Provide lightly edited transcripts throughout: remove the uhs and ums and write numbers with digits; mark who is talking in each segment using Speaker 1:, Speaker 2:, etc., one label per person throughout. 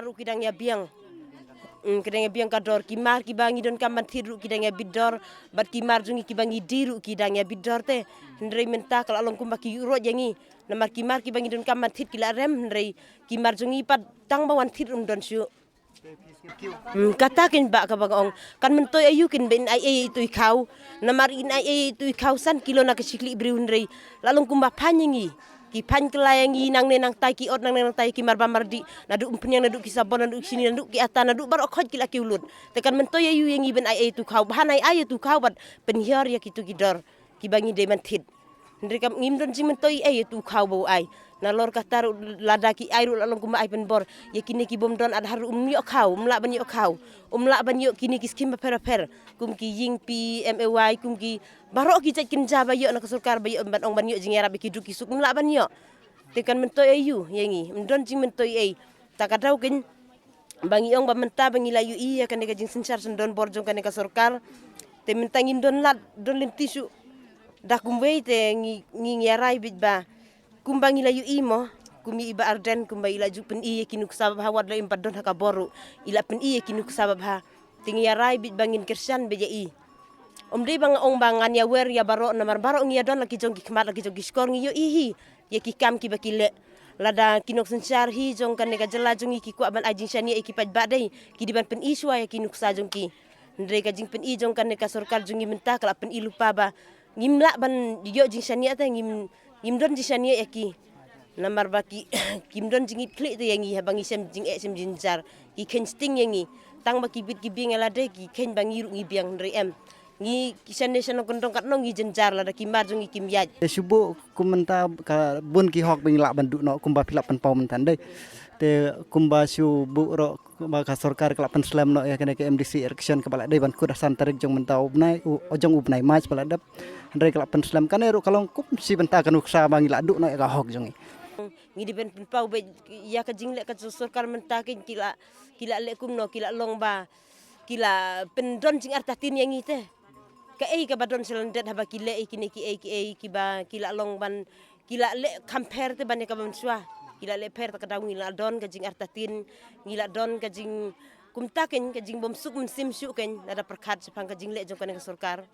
Speaker 1: ru kidang ya biang. Kidang ya biang kador kimar kibangi don kaman thiru kidang ya bidor bat kimar jungi kibangi diru kidang ya bidor te ndrei menta kala long kumba ki ro jangi namar kimar kibangi don kaman thit kila rem ndrei kimar jungi pat tang bawan thit don syu katakin ba ka bagong kan mentoy ayukin ben ay itu ikaw namar in ay itu ikaw san kilo na kasikli briu ndrei lalong kumba panyengi ki pan kelayangi nang nenang tai ki ot nang nenang tai ki marba mardi nadu umpenyang nadu ki sabon nadu sini nadu ki ata nadu bar okhot ki laki ulut tekan mentoy ayu yang iben ai tu kau bahanai ai tu kau bat penhiar ya kitu gidor ki bangi de manthit ndri kam ngimdon ji mentoy ai tu kau bau ai na lor katar lada ki ai ru lalong kuma ai penbor ya kini ki bom don ad haru umyo kau umla ban yo kau umla ban yo kini ki skim per kum ki ying pi may kum ki barok ki cek kin jaba yo na kasurkar bayo ban ong ban yo jing era ki duki suk umla ban yo tekan mentoy ayu yangi mdon jing mentoy ai takadau kin bangi ong ba menta bangi layu iya kan ka jing sinsar sendon borjong kan ka surkar te mentangin don lat don lim tisu dak kumwei te ngi ngerai bit ba kumbangi layu imo kumi iba arden kumba ila jupen iye kinuk sabab ha wadla impat don haka boru ila pen iye kinuk sabab ha tingi rai bit bangin kersan beja i omde bang ong bangan ya wer ya baro namar baro ngi don laki jong ki kmat laki jong ki skor ngi yo ihi ye ki kam ki bakile lada kinok sensar hi jong kan ka jela jong ki ku aban ajing shani e ki paj badai ki diban pen iswa ya kinuk sa jong ki ndre ka jing pen i jong kan ka sorkar jong minta kala pen i lupa ba ngimla ban yo jing shani ata ngimdon jisania eki namar baki kimdon jingit klik tu yangi habangi sem sem jinjar ki ken sting yangi tang baki bit ki bing elade ki ken bangi ru ngi biang ndri em ngi kisane sano kondong kat no ngi jenjar la ki mar jungi kim yaj
Speaker 2: subu kumenta ka bun ki hok bing la bandu no kumba pilap pen pau mentan dei te kumba subu ro kumba ka sarkar kelapan slam no ya kene ke MDC election ke balak dei ban kuda santarik jong mentau ubnai ojong ubnai maj baladap ndre kelapan slam kan ero kalong kum si benta kan uksa bangi la du no ya ka hok jongi
Speaker 1: ngi di ben pau be ya ka jingle ka sarkar mentakin kila le kum no kila long ba kila pendon jing artatin yang ite ka ka badon selendet haba kile kini ki ba kila long ban kila le compare te ban ka ban swa kila le per ta kadang ngila don ka jing artatin ngila don ka jing kumtaken ka jing bom suk sim suk ken ada perkat sepang ka jing le jong ka sarkar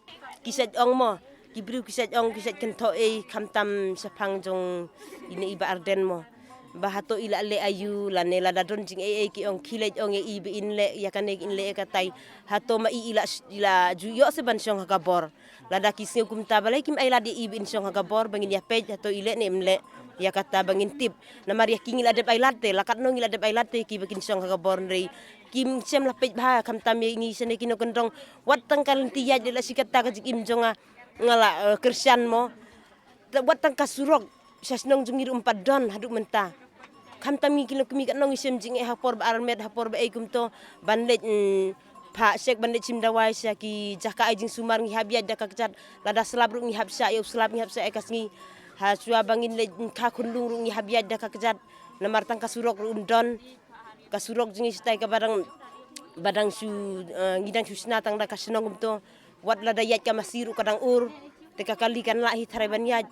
Speaker 1: kisat ong mo kibriu kisat ong kisat kento kamtam sepang jong ini iba arden mo bahato ila le ayu la ne la dadon jing ki ong kilej ong ibe in le ya kan in le ka tai hato ma ila juyo se ban song ka bor la da kisne kum ta balai kim ai la di ibe in song ka bor bangin ya pej hato ile ne mle ya kata bangin tip na maria king ila de ai latte la kat no ila de ai latte ki bakin song ka bor rei kim sem la pej ba kam tam ngi sene kino kendong wat tangkal tiya de la sikata ka jing im jonga ngala kersian mo wat tangka surok sasnong jungir umpat don haduk menta kam tami kilo kumi kat nong isem jing hapor ba armet hapor ba kum to banlet pa sek banlet cimdawai sia ki jaka ajing sumar ngi habiat daka kecat lada selab ru ngi habsa yo selab ngi habsa ekas ngi ha sua bangin le ka kundung ru ngi habiat daka kecat namar tang kasurok ru undon kasurok jing istai ka badang su ngidang su sinatang daka senong to wat lada yat ka masiru kadang ur teka kali kan lahi tharaban yat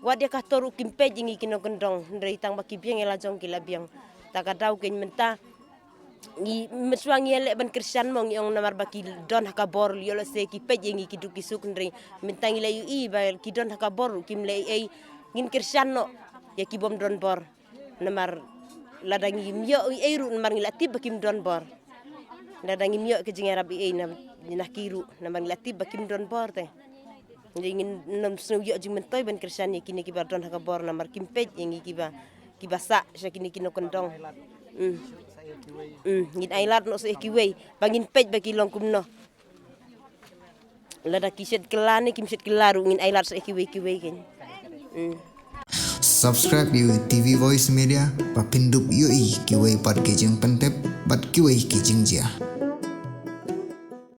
Speaker 1: wat dia katoru kimpe jingi kino gendong ndrei tang baki biang ela jong kila biang takadau ken menta ngi meswangi ele ban kersian mong yong namar baki don hakabor liolo se ki pe jingi ki duki suk ndrei menta ngi layu i ba ki don hakabor kim le ei ngin kersian no ya ki bom don bor namar ladangi myo ei ru namar ngi latib bakim don bor ladangi myo ke jingi rabi ei na kiru namar ngi latib bakim don bor te ingin nam snuyo jing mentoy ben kersan kini ki bardon ha bor namar kimpej yang ki basa sa kini kino kendong ngin ailat no se kiwei bangin pej bagi long kumno lada kiset kelane kimset kelaru ngin ailat se kiwei ken
Speaker 3: subscribe yu TV Voice Media papindup yu i kiwei pat kejeng pentep bat kiwei kejeng jia